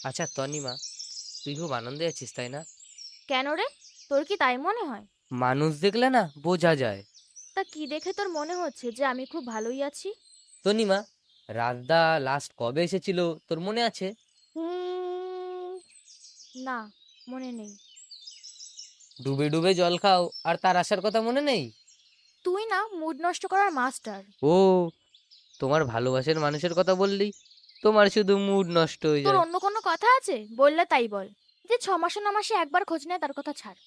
আচ্ছা তনিমা, তুই খুব আনন্দে আছিস তাই না? কেন রে? তোর কি তাই মনে হয়? মানুষ দেখলে না বোঝা যায়। তা কি দেখে তোর মনে হচ্ছে যে আমি খুব ভালোই আছি? তনিমা, রাজদা লাস্ট কবে এসেছিল তোর মনে আছে? হুম, না, মনে নেই। ডুবে ডুবে জল খাও আর তার আসার কথা মনে নেই? তুই না মুড নষ্ট করার মাস্টার। ও, তোমার ভালোবাসার মানুষের কথা বললি তোমার শুধু মুড নষ্ট হয়ে তোর যায়। অন্য কোনো কথা আছে? বললে তাই বল। যে 6 মাসে না মাসে একবার খোঁজ নেয় তার কথা ছাড়।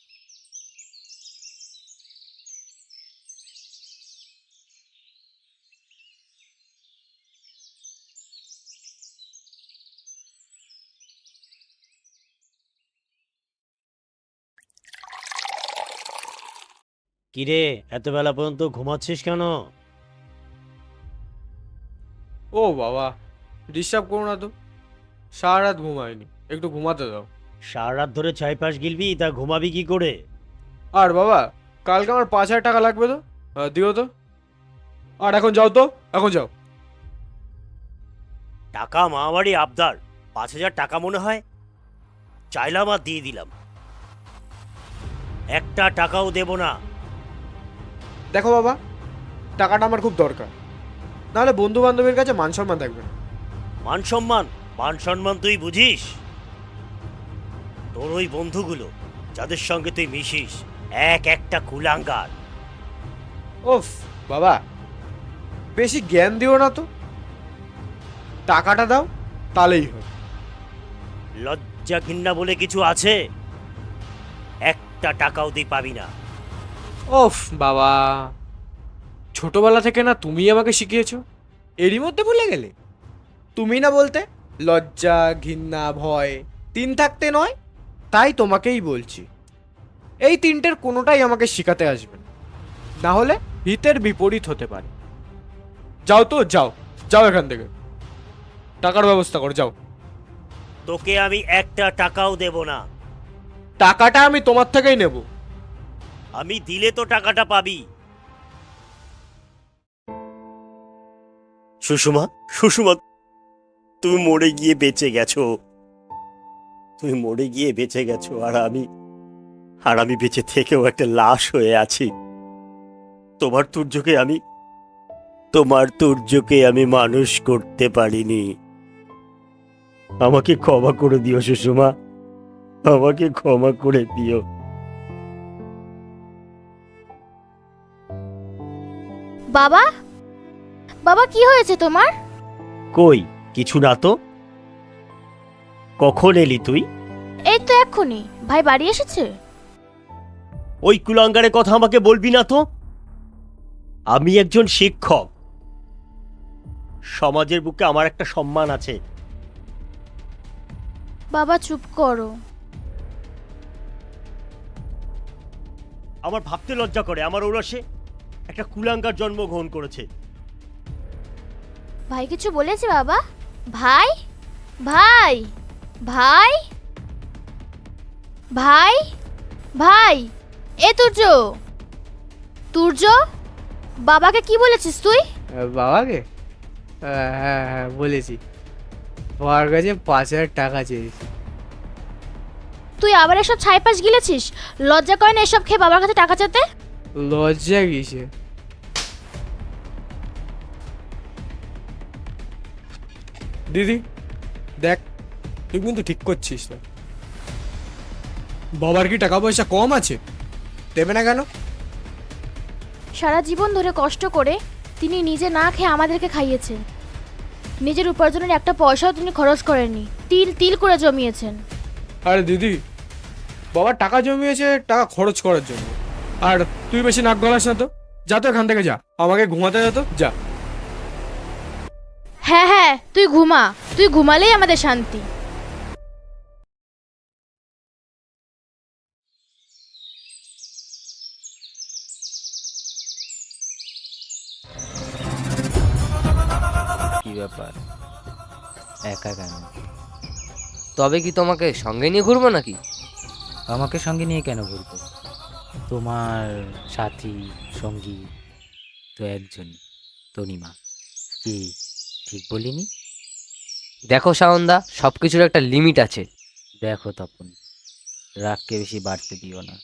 কিরে, এত বেলা পর্যন্ত ঘুমাচ্ছিস কেন? ও বাবা, ডিস্টার্ব করো না তো। সারা রাত ঘুমায়নি, একটু ঘুমাতে দাও। সারা রাত ধরে ছাই পাশ গিলবি, তা ঘুমাবি কি করে? আর বাবা, কালকে আমার 5,000 টাকা লাগবে তো, দিও তো। আর এখন যাও তো, এখন যাও। টাকা মামাবাড়ি আবদার, 5,000 টাকা মনে হয়? চাইলাম আর দিয়ে দিলাম, একটা টাকাও দেব না। দেখো বাবা, টাকাটা আমার খুব দরকার, নাহলে বন্ধু বান্ধবের কাছে মান সম্মান থাকবে না। মান সম্মান? মান সম্মান তুই বুঝিস? তোর ওই বন্ধুগুলো যাদের সঙ্গে তুই মিশিস, এক একটা কুলাঙ্গার। ওফ বাবা, বেশি জ্ঞান দিও না তো। টাকাটা দাও, তাহলেই হয়। লজ্জা ঘৃণা বলে কিছু আছে? একটা টাকাও দিয়ে পাবি না। ওফ বাবা, ছোটবেলা থেকে না তুমি আমাকে শিখিয়েছো, এরই মধ্যে ভুলে গেলে? তুমি না বলতে লজ্জা ঘৃণা ভয় তিন থাকতে নয়, তাই তোমাকেই বলছি, এই তিনটের কোনোটাই আমাকে শেখাতে আসবে না, না হলে হিতের বিপরীত হতে পারে। যাও তো, যাও, যাও এখান থেকে। টাকার ব্যবস্থা করো, যাও। তোকে আমি একটা টাকাও দেব না। টাকাটা আমি তোমার থেকেই নেব। আমি দিলে তো টাকাটা পাবি। সুষমা, সুষমা, তুমি মরে গিয়ে বেঁচে গেছো। তুমি মরে গিয়ে বেঁচে গেছো, আর আমি বেঁচে থেকেও একটা লাশ হয়ে আছি। তোমার তুর্যকে আমি মানুষ করতে পারিনি। আমাকে ক্ষমা করে দিও সুষমা, আমাকে ক্ষমা করে দিও। বাবা, বাবা কি হয়েছে তোমার? কই, কিছু না তো। কখন এলি তুই? এই তো এক্ষুনি। ভাই বাড়ি এসেছে? ওই কুলাঙ্গারের কথা আমাকে বলবি না তো। আমি একজন শিক্ষক, সমাজের বুকে আমার একটা সম্মান আছে। বাবা চুপ করো। আমার ভাবতে লজ্জা করে, আমার ঔরসে একটা কুলাঙ্গার জন্মগ্রহণ করেছে। ভাই কিছু বলেছে বাবা? ভাই, ভাই, ভাই, ভাই, ভাই, এ তুর্য, তুর্য, বাবাকে কি বলেছিস তুই? বাবাকে? হ্যাঁ হ্যাঁ বলেছি, তোমার কাছে 5,000 টাকা চেয়েছি। তুই আবার এসব ছাইপাশ গিলেছিস? লজ্জা করে না এসব খেয়ে বাবার কাছে টাকা চাতে? লজ্জা কিসে? দিদি দেখ, তুই কিন্তু ঠিক করছিস না। বাবার কি টাকা পয়সা কম আছে? দেবে না কেন? সারা জীবন ধরে কষ্ট করে তিনি নিজে না খেয়ে আমাদেরকে খাইয়েছেন। নিজের উপার্জনের একটা পয়সাও তিনি খরচ করেননি, তিল তিল করে জমিয়েছেন। আরে দিদি, বাবার টাকা জমিয়েছে টাকা খরচ করার জন্য। আর তুই বেশি নাক গলাস না তো, যা তো এখান থেকে যা, আমাকে ঘুমাতে যা তো, যা। হ্যাঁ হ্যাঁ, তুই ঘুমা, তুই ঘুমালেই আমাদের শান্তি। কি ব্যাপার, একা কেন? তবে কি তোমাকে সঙ্গে নিয়ে ঘুরবো নাকি? আমাকে সঙ্গে নিয়ে কেন ঘুরবো? তোমার সাথী সঙ্গী তো একজনই, তনিমা। কি ঠিক বলিনি? দেখো শাওনদা, সব কিছুর একটা লিমিট আছে। দেখো তপন, রাগকে বেশি বাড়তে দিও না,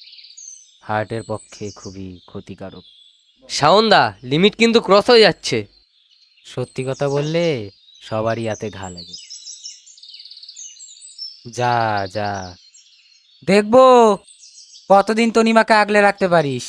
হার্টের পক্ষে খুবই ক্ষতিকারক। শাওনদা, লিমিট কিন্তু ক্রস হয়ে যাচ্ছে। সত্যি কথা বললে সবারই হাতে ঘা লাগে। যা যা, দেখবো কতদিন তনিমাকে আগলে রাখতে পারিস।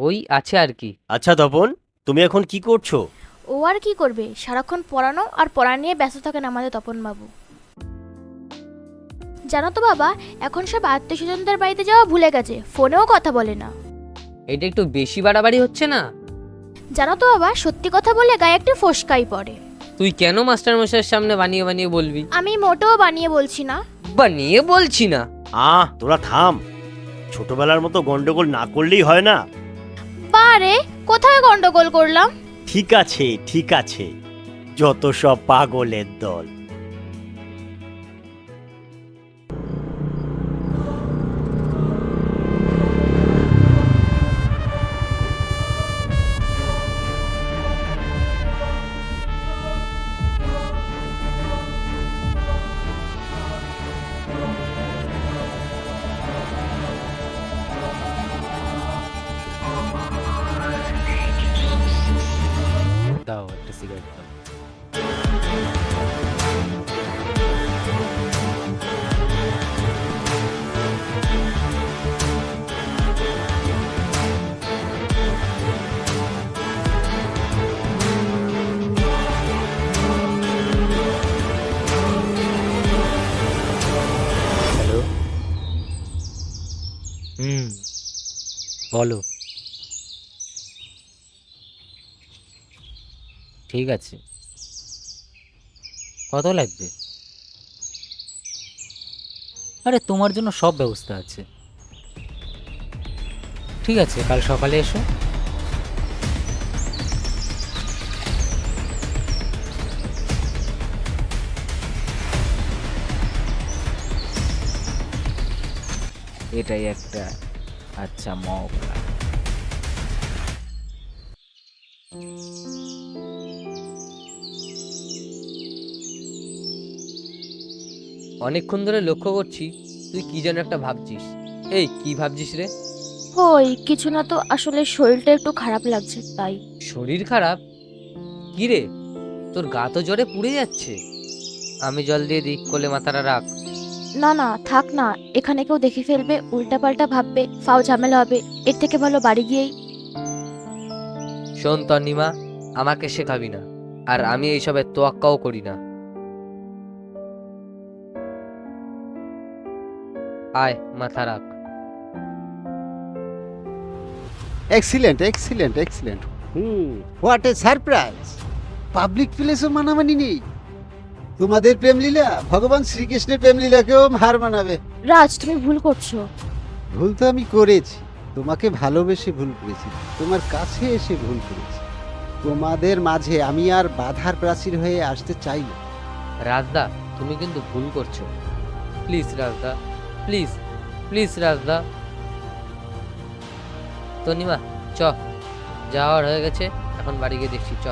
ওই আছে আর কি। আচ্ছা তপন, তুমি এখন কি করছো? ও আর কি করবে, সারাক্ষণ পড়ানো আর পড়া নিয়ে ব্যস্ত থাকেন আমাদের তপন বাবু। জানো তো বাবা, এখন সব আত্মীয় স্বজনদের বাড়িতে যাওয়া ভুলে গেছে, ফোনেও কথা বলে না। এটা একটু বেশি বাড়াবাড়ি হচ্ছে না? জানো তো বাবা, সত্যি কথা বলে গায়ে একটু ফোসকাই পড়ে। তুই কেন মাস্টার মশাইয়ের সামনে বানিয়ে বানিয়ে বলবি? আমি মোটেও বানিয়ে বলছি না। বানিয়ে বলছি না। তোরা থাম, ছোটবেলার মতো গন্ডগোল না করলেই হয় না? বারে, কোথায় গন্ডগোল করলাম? ঠিক আছে ঠিক আছে, যত সব পাগলের দল। দাও একটা সিগারেট দাও। হ্যালো, বলো। ঠিক আছে, কত লাগবে? আরে তোমার জন্য সব ব্যবস্থা আছে। ঠিক আছে, কাল সকালে এসো। এটাই একটা আচ্ছা মৌকা। অনেকক্ষণ ধরে লক্ষ্য করছি তুই কি যেন একটা ভাবছিস। এই কি ভাবছিস রে? ওই কিছু না তো, আসলে শরীরটা একটু খারাপ লাগছে তাই। শরীর খারাপ? কি রে, তোর গা তো জ্বরে পুড়ে যাচ্ছে। আমি জল দিয়ে দিই, কোলে মাথাটা রাখ। না না, থাক না, এখানে কেউ দেখে ফেলবে, উল্টাপাল্টা ভাববে, ফাও ঝামেলা হবে। এর থেকে ভালো বাড়ি গিয়েই। শোন তন্নিমা, আমাকে শেখাবি না, আর আমি এইসবের তোয়াক্কাও করি না। আয়, মাথা রাখ। Excellent excellent excellent. What a surprise! Public প্লেসও মানামানি নেই। তোমাদের প্রেমলীলা ভগবান শ্রীকৃষ্ণের প্রেমলীলাকেও হার মানাবে। রাজ, তুমি ভুল করছো। ভুল তো আমি করেছি, তোমাকে ভালোবেসে ভুল করেছি, তোমার কাছে এসে ভুল করেছি। তোমাদের মাঝে আমি আর বাধার প্রাচীর হয়ে আসতে চাই না। রাজদা, তুমি কিন্তু ভুল করছো। প্লিজ রাজদা, প্লিজ প্লিজ রাজদা। তন্নিমা, চ, যাওয়ার হয়ে গেছে, এখন বাড়ি গিয়ে দেখছি, চ।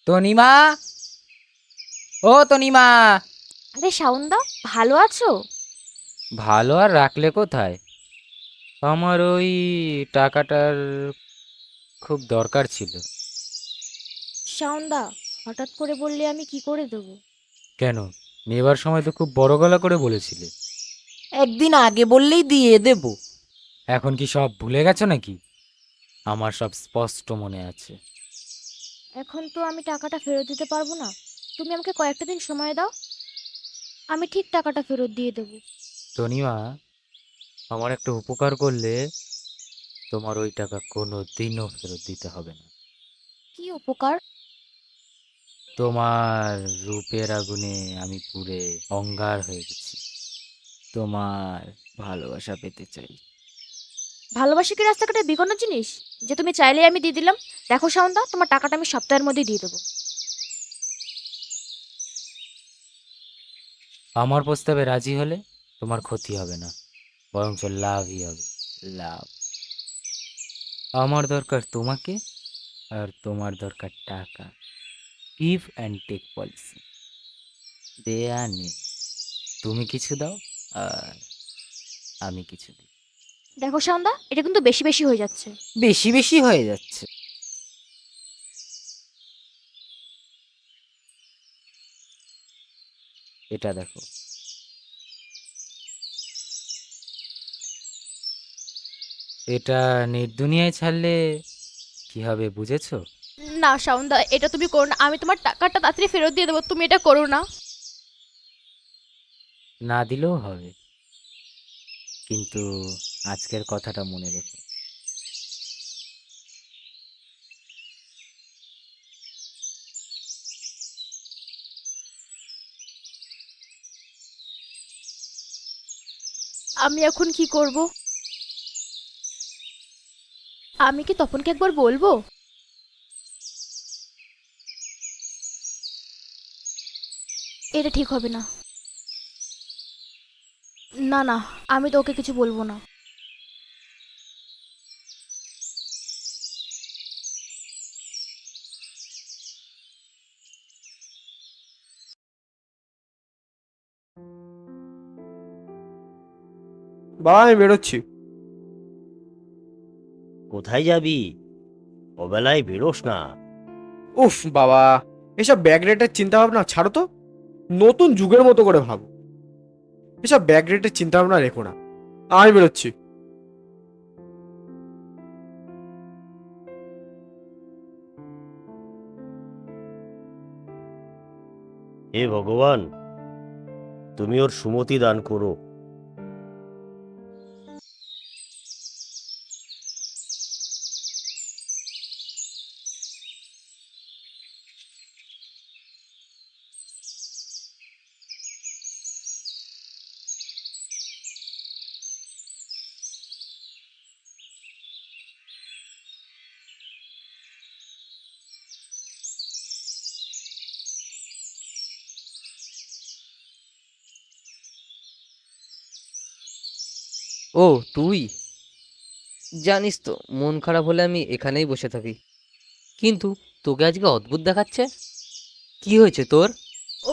তনিমা, ও তনিমা। আরে শাওনদা, ভালো আছো? ভালো আর রাখলে কোথায়, আমার ওই টাকাটার খুব দরকার ছিল। শাওনদা, হঠাৎ করে বললে আমি কি করে দেবো? কেন, নেবার সময় তো খুব বড় গলা করে বলেছিলে। একদিন আগে বললেই দিয়ে দেব। এখন কি সব ভুলে গেছো নাকি? আমার সব স্পষ্ট মনে আছে। এখন তো আমি টাকাটা ফেরত দিতে পারবো না। তুমি আমাকে কয়েকটা দিন সময় দাও, আমি ঠিক টাকাটা ফেরত দিয়ে দেবো। তনিমা, আমার একটা উপকার করলে তোমার ওই টাকা কোনো দিনও ফেরত দিতে হবে না। কি উপকার? তোমার রূপের আগুনে আমি পুড়ে অঙ্গার হয়ে গেছি। তোমার ভালোবাসা পেতে চাই। ভালোবাসা কি রাস্তাঘাটে বিকোনো জিনিস যে তুমি চাইলেই আমি দিয়ে দিলাম? দেখো শাওনদা, তোমার টাকাটা আমি সপ্তাহের মধ্যেই দিয়ে দেবো। আমার প্রস্তাবে রাজি হলে তোমার ক্ষতি হবে না, বরঞ্চ লাভই হবে। লাভ। আমার দরকার তোমাকে, আর তোমার দরকার টাকা। Give and take policy. দেয়া নে। তুমি কিছু দাও আর আমি কিছু দিই। দেখো শাওনদা, এটা কিন্তু বেশি বেশি হয়ে যাচ্ছে। বেশি বেশি হয়ে যাচ্ছে। এটা দেখো। এটা নেট দুনিয়ায় ছাড়লে কি হবে বুঝেছো? না শাওনদা, এটা তুমি করো না। আমি তোমার টাকাটা তাড়াতাড়ি ফেরত দিয়ে দেবো, তুমি এটা করো না। না দিলেও হবে, কিন্তু আজকের কথাটা মনে রেখো। আমি এখন কি করব? আমি কি তপনকে একবার বলবো? এটা ঠিক হবে না। না না, আমি তো ওকে কিছু বলবো না। বাবা, আমি বেরোচ্ছি। কোথায় যাবি? ওবেলায় বেরোস না। উফ বাবা, এসব ব্যাগ রেটের চিন্তা ভাবনা ছাড়ো তো। নতুন যুগের মতো করে ভাবো। এসব ব্যাগ রেটের চিন্তা ভাবনা রেখো না। আমি বেরোচ্ছি। হে ভগবান, তুমি ওর সুমতি দান করো। ও, তুই জানিস তো, মন খারাপ হলে আমি এখানেই বসে থাকি, কিন্তু তোকে আজকে অদ্ভুত দেখাচ্ছে। কি হয়েছে তোর?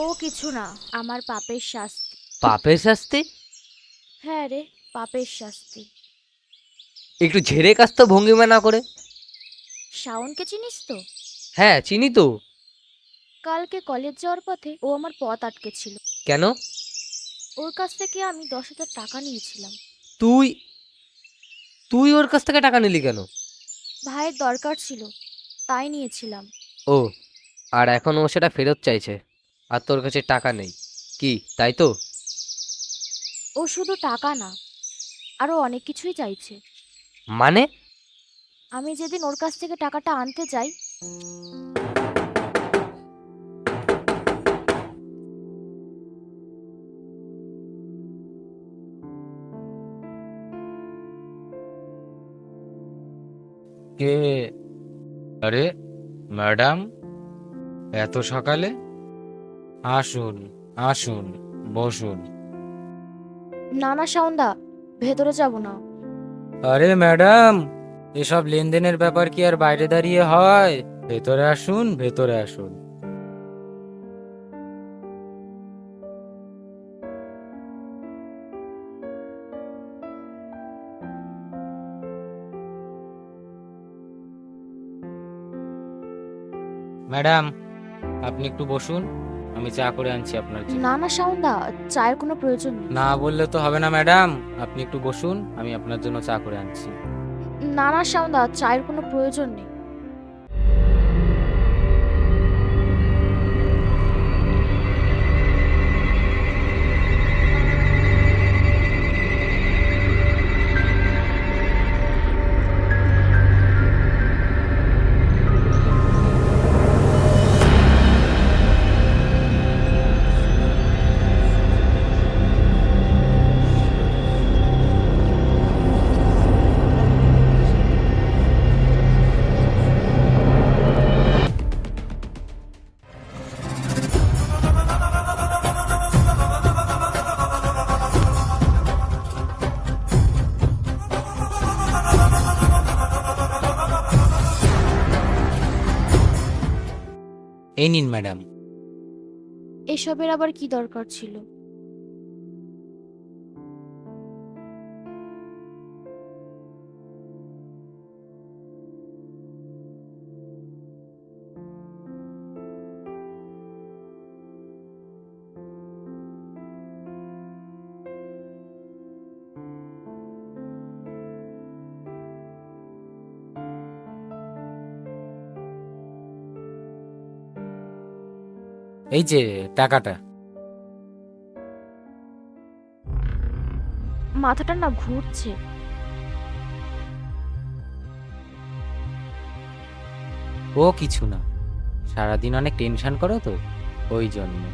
ও কিছু না, আমার পাপের শাস্তি। পাপের শাস্তি? হ্যাঁ রে, পাপের শাস্তি। একটু ঝেড়ে কাস্তে ভঙ্গিমা না করে। শাওনকে চিনিস তো? হ্যাঁ, চিনি তো। কালকে কলেজ যাওয়ার পথে ও আমার পথ আটকেছিল। কেন? ওর কাছ থেকে আমি 10,000 টাকা নিয়েছিলাম। তুই তুই ওর কাছ থেকে টাকা নিলি কেন? ভাইয়ের দরকার ছিল, তাই নিয়েছিলাম। ও, আর এখন ও সেটা ফেরত চাইছে, আর তোর কাছে টাকা নেই, কি তাই তো? ও শুধু টাকা না, আরো অনেক কিছুই চাইছে। মানে? আমি যেদিন ওর কাছ থেকে টাকাটা আনতে যাই, কে? আরে ম্যাডাম, এত সকালে? আসুন, আসুন, বসুন। না না শাওনদা, ভেতরে যাব না। আরে ম্যাডাম, এসব লেনদেনের ব্যাপার কি আর বাইরে দাঁড়িয়ে হয়? ভেতরে আসুন, ভেতরে আসুন। ম্যাডাম, আপনি একটু বসুন, আমি চা করে আনছি আপনার জন্য। না না শাওনদা, চায়ের কোনো প্রয়োজন নেই। না বললে তো হবে না ম্যাডাম, আপনি একটু বসুন, আমি আপনার জন্য চা করে আনছি। না না শাওনদা, চায়ের কোনো প্রয়োজন নেই। এই নিন ম্যাডাম। এসবের আবার কি দরকার ছিল? এই যে টাকাটা। মাথাটা না ঘুরছে। ও কিছু না, সারাদিন অনেক টেনশন করো তো, ওই জন্য।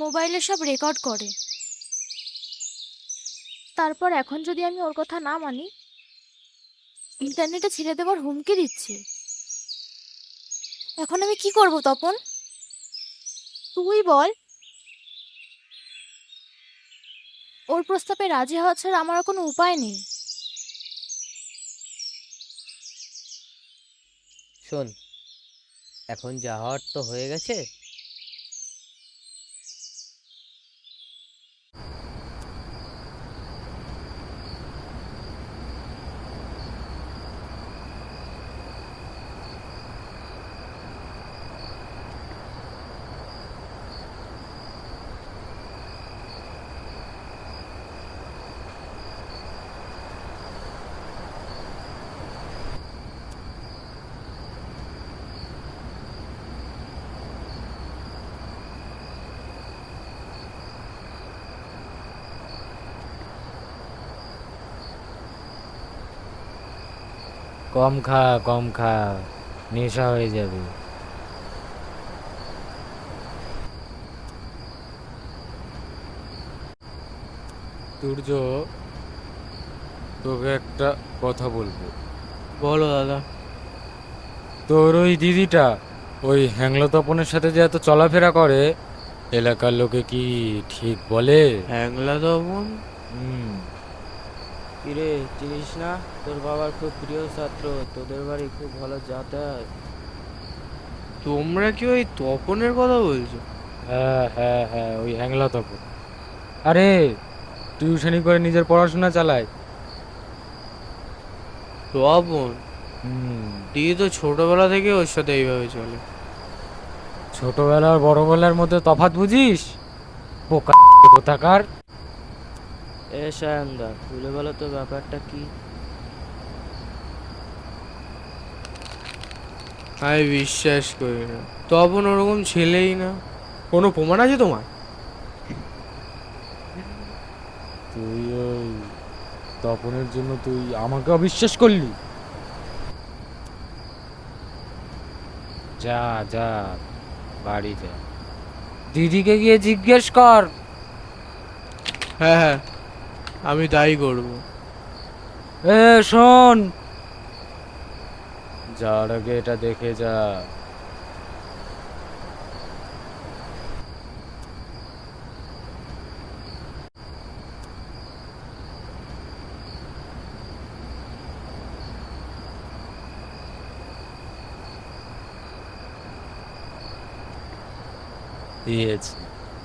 মোবাইলে সব রেকর্ড করে। তারপর এখন যদি আমি ওর কথা না মানি, ইন্টারনেটে ছেড়ে দেওয়ার হুমকি দিচ্ছে। এখন আমি কি করব তপন? তুই বল। ওর প্রস্তাবে রাজি হওয়া ছাড়া আমার আর কোনো উপায় নেই। শোন, এখন যা হওয়ার তো হয়ে গেছে। কম খা, কম খা, নেশা হয়ে যাবে। সূর্য, তোকে একটা কথা বলবো। বলো দাদা। তোর ওই দিদিটা ওই হ্যাংলো তপনের সাথে যে এত চলাফেরা করে, এলাকার লোকে কি ঠিক বলে? হ্যাংলা তপন? হুম। কিরে, চিনিস না? তোর বাবার খুব প্রিয় ছাত্র, তোদের বাড়ি খুব ভালো যাতায়াত। তোমরা কি ওই তপনের কথা বলছো? হ্যাঁ হ্যাঁ হ্যাঁ, ওই হ্যাংলা তপন। আরে টিউশনি করে নিজের পড়াশোনা চালায়। তপন? হুম। দিদি তো ছোটবেলা থেকে ওর সাথে এইভাবে চলে। ছোটবেলা আর বড়বেলার মধ্যে তফাৎ বুঝিস? পোকা কোথাকার। এ সায়নদা, খুলে বলো তো ব্যাপারটা কি? আমি বিশ্বাস করি না, তপন ওরকম ছেলেই না। কোনো প্রমাণ আছে তোমার? তুই ওই তপনের জন্য তুই আমাকে অবিশ্বাস করলি? যা যা, বাড়ি যা, দিদিকে গিয়ে জিজ্ঞেস কর। হ্যাঁ হ্যাঁ, আমি তাই করবো। শোন, যাওয়ার আগে এটা দেখে যা। দিয়েছি,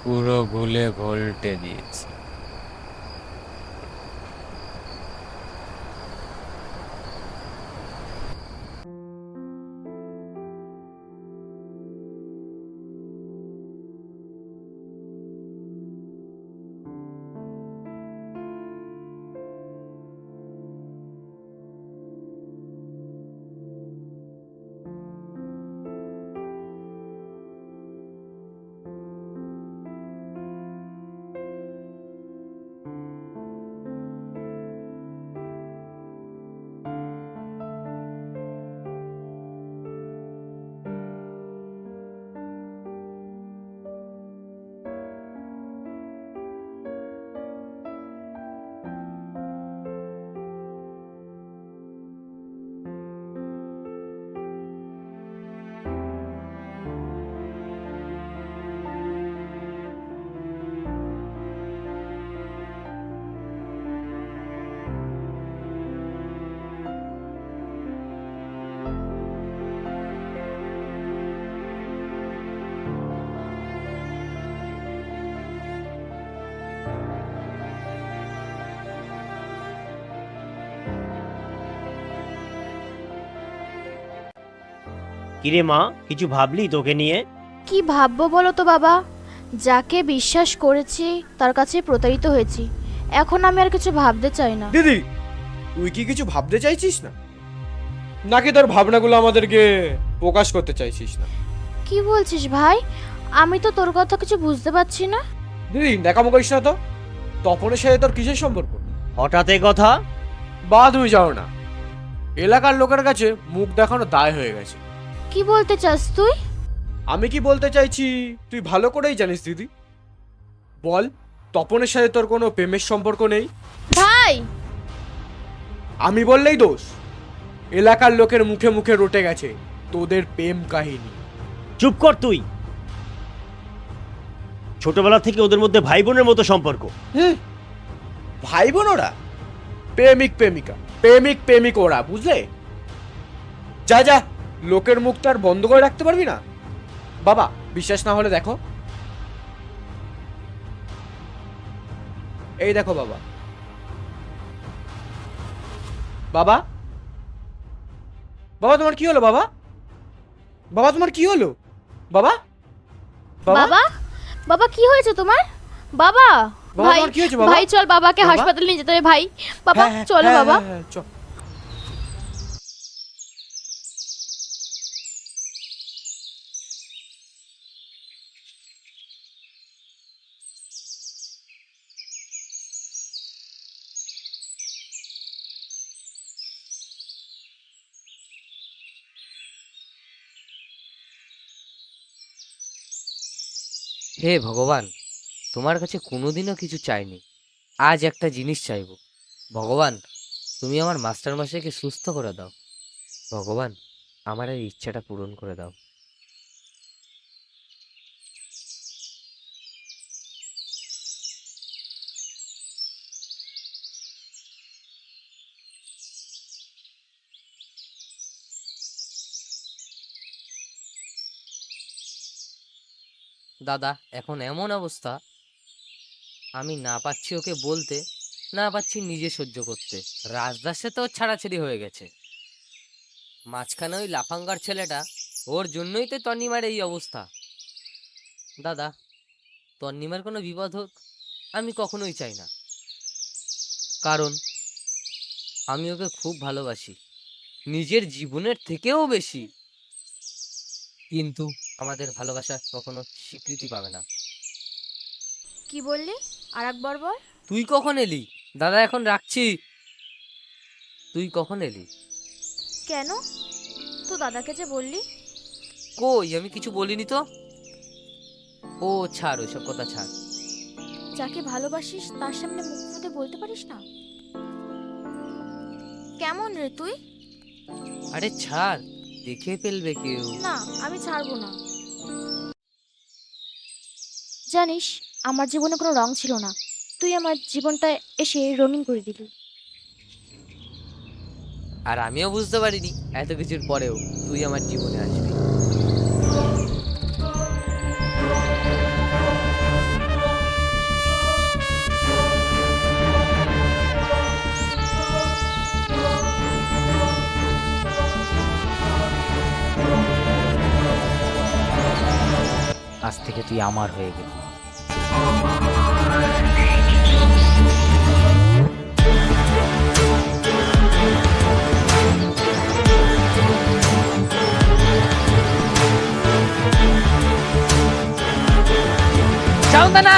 পুরো গুলে ভোল্টে দিয়েছি। কিরে মা, কিছু ভাবলি তোকে নিয়ে? কি ভাববো বলো তো বাবা, যাকে বিশ্বাস করেছি তার কাছে প্রতারিত হয়েছি। এখন আমি আর কিছু ভাবতে চাই না। দিদি, তুই কি কিছু ভাবতে চাইছিস না, নাকি তোর ভাবনাগুলো আমাদেরকে প্রকাশ করতে চাইছিস না? কি বলছিস ভাই? আমি তো তোর কথা কিছু বুঝতে পারছি না। দিদি দেখামো করিস না তো। তপনের সাথে তোর কিসের সম্পর্ক? হঠাৎ এ কথা? বা তুমি যাও না, এলাকার লোকের কাছে মুখ দেখানো দায় হয়ে গেছে। কি বলতে চাস তুই? আমি কি বলতে চাইছি তুই ভালো করেই জানিস দিদি। বল, তপনের সাথে তোর কোনো প্রেমের সম্পর্ক নেই? ভাই, আমি বললেই দোষ। এলাকার লোকের মুখে মুখে রটে গেছে তোদের প্রেম কাহিনী। চুপ কর তুই। ছোটবেলা থেকে ওদের মধ্যে ভাই বোনের মতো সম্পর্ক। ভাই বোন ওরা, প্রেমিক প্রেমিকা, প্রেমিক প্রেমিক ওরা, বুঝলে? যা যা, লোকের মুখ তো আর বন্ধ করে রাখতে পারবি না। বাবা, বিশ্বাস না হলে দেখো, এই দেখো বাবা। বাবা, বাবা তোমার কি হলো বাবা? বাবা তোমার কি হলো বাবা? বাবা, বাবা কি হয়েছে তোমার? বাবা, বাবা, ভাই, তোমার কি হয়েছে বাবা? ভাই চল বাবাকে বাবা? হাসপাতালে নিয়ে যেতে হবে ভাই। বাবা হ্যাঁ, হ্যাঁ, চলো হ্যাঁ, বাবা। হ্যাঁ, হ্যাঁ, চল। হে ভগবান, তোমার কাছে কোনোদিনও কিছু চাইনি, আজ একটা জিনিস চাইবো। ভগবান, তুমি আমার মাস্টারমশাইকে সুস্থ করে দাও। ভগবান, আমার এই ইচ্ছাটা পূরণ করে দাও। দাদা, এখন এমন অবস্থা, আমি না পাচ্ছি ওকে বলতে, না পাচ্ছি নিজে সহ্য করতে। রাজদার সাথে ওর ছাড়াছাড়ি হয়ে গেছে। মাঝখানে ওই লাফাঙ্গার ছেলেটা, ওর জন্যই তো তন্নিমার এই অবস্থা। দাদা, তন্নিমার কোনো বিপদ হোক আমি কখনোই চাই না, কারণ আমি ওকে খুব ভালোবাসি, নিজের জীবনের থেকেও বেশি। কিন্তু আমাদের ভালোবাসা কখনো স্বীকৃতি পাবে না। কি বললি আর একবার বল। তুই কখন এলি? দাদা এখন রাখছি। তুই কখন এলি? কেন? তো দাদাকে যে বললি। কই, আমি কিছু বলিনি তো। ও ছাড়, ওইসব কথা ছাড়। যাকে ভালোবাসিস তার সামনে মুখ ফুটে বলতে পারিস না? কেমন রে তুই? আরে ছাড়, দেখে ফেলবে কেউ। না, আমি ছাড়বো না। জানিস, আমার জীবনে কোনো রং ছিল না, তুই আমার জীবনটা এসে রঙিন করে দিলি। আর আমিও বুঝতে পারিনি এত কিছুর পরেও তুই আমার জীবনে আসবি। আজ থেকে তুই আমার হয়ে গেলি। যাও না।